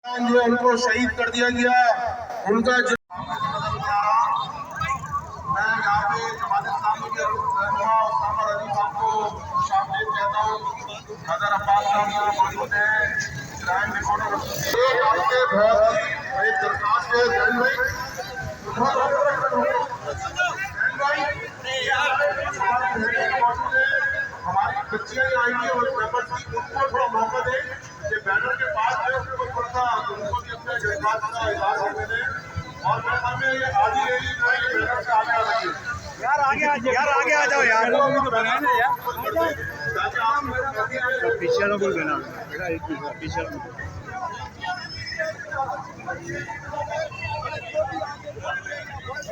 जो उनको शहीद कर दिया गया उनका जो मैं यहाँ पे जमात इस्लामी के रहनुमा उस्ताद अली साहब को शामिल कहता हूँ। नजर अब्बास साहब यहाँ मौजूद हैं, क्राइम रिकॉर्डर आपके बहुत ही एक दरखास्त है हमारी बच्चियाँ आई है और मेंबर्स की उनको थोड़ा मौका दें कि बैनर के पास है उसको थोड़ा सा उनको भी अपने जज्बात का इजहार करने दें। और मैं सामने ये आधी रैली जो है बैनर से आगे आ रही है यार आगे आ जाओ यार बनाने यार पीछे लोग बना पीछे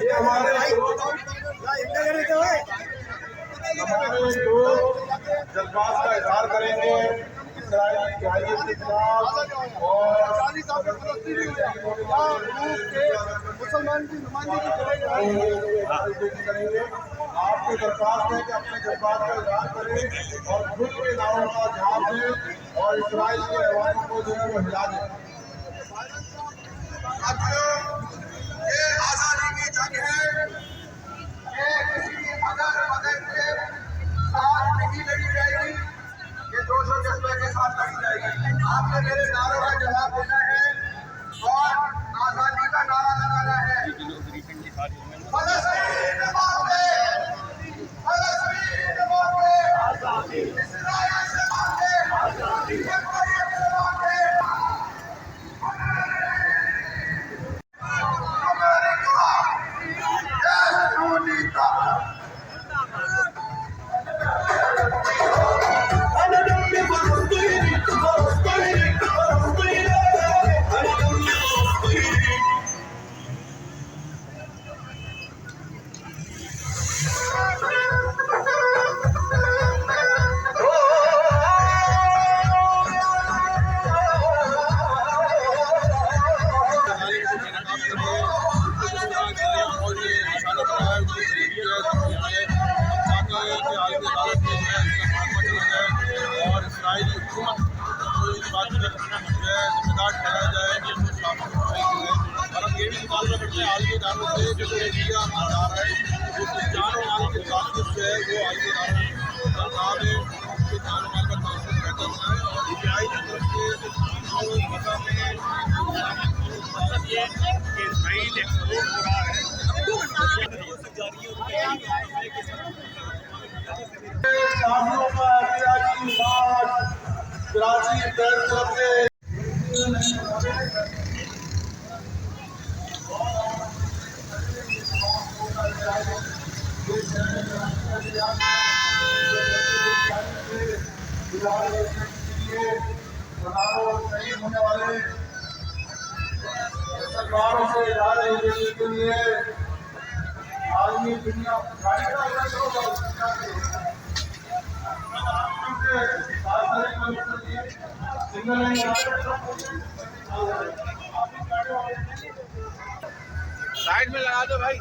ये हमारे लोग जज्बात का इजहार करेंगे इसराइली जहाज़ों के खिलाफ और मुसलमान की नुमाइंदगी करेंगे। आपकी दरख्वास्त है कि अपने जज्बात का इजहार करें और खुद के नारों का जवाब दें और इसराइल के रहवानों को जो है वो हिला दें। ये आज़ादी की जंग है, ये किसी अदर मदद के साथ नहीं लड़ी जाएगी, ये जोश और जज्बे के साथ लड़ी जाएगी। आपने मेरे नारों का जवाब देना है और आज़ादी का नारा लगाना है। फलस्तीन मांगे, फलस्तीन मांगे, इस्राइल से मांगे, जमहूरियत से मांगे। होने वाले सरकारों से इजाज़त देने के लिए आदमी दुनिया साइड में लगा दो भाई।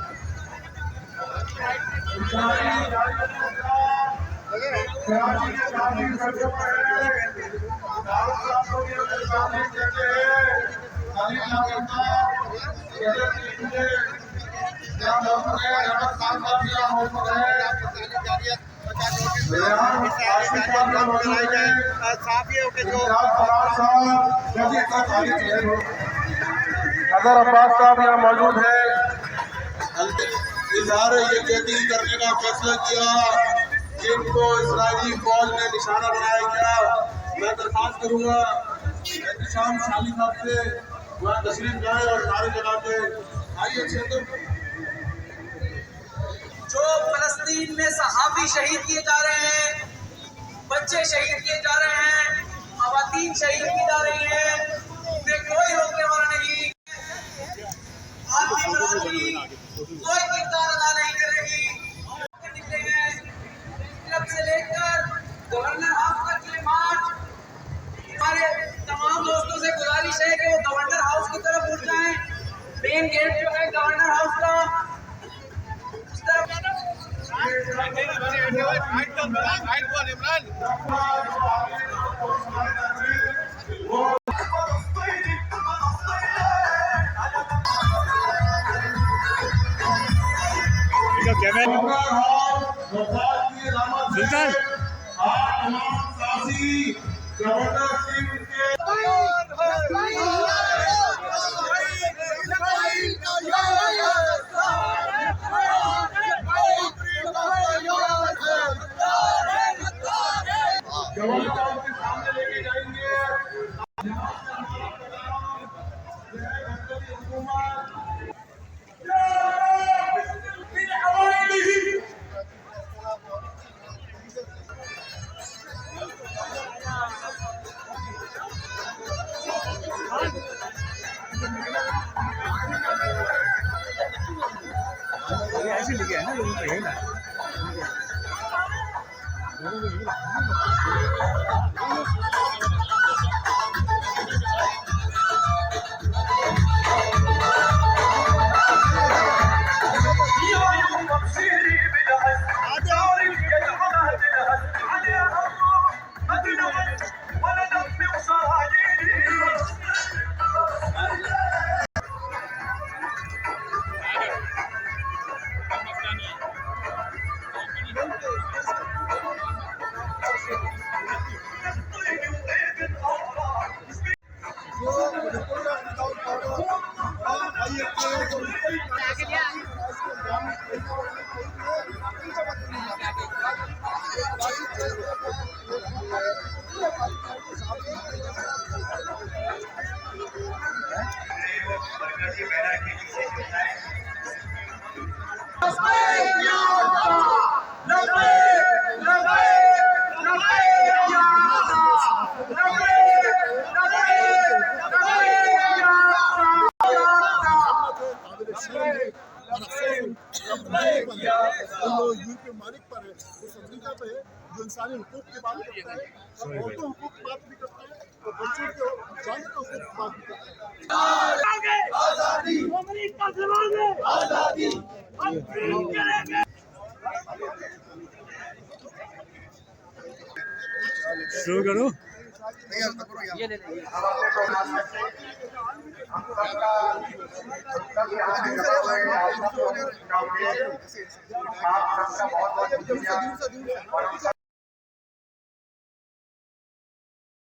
नजर अब्बास साहब यहाँ मौजूद है। इजहार यकीन करने का फैसला किया जिनको इस्राइली फौज ने निशाना बनाया गया। मैं दरखास्त करूँगा एहतशाम शाली साहब से वह तशरीफ लाए और नारे लगा के आइए। जो फलस्तीन में सहाबी शहीद किए जा रहे हैं, बच्चे शहीद किए जा रहे हैं, खवातीन शहीद की जा रही है, उन्हें कोई रोकने वाला नहीं, कोई किरदार अदा नहीं करेगी। निकले हैं क्लब से लेकर गवर्नर हाउस तक के मार्च। हमारे तमाम दोस्तों से गुजारिश है कि वो गवर्नर हाउस की तरफ उठ जाएं। मेन गेट जो है गवर्नर हाउस का उस तरफ तो कैमरा वफात की रहमत से सुल्तान। आज तमाम साथी गवर्नर सिंह के गवर्नर साहब के सामने लेके जाएंगे। ऐसे लिखे है ना लोगों को, यही ना यूपी मालिक पर है, उस अमेरिका पे है जो इंसानी हुकूक की बात करता है, औरतों हुकूक की बात भी करता है और बच्चों के जान का हुकूक की बात भी करता है। आजादी अमेरिका से मांगे आजादी हम फ्री करेंगे। शुरू करो। ये ले ले आप सबका बहुत बहुत शुक्रिया।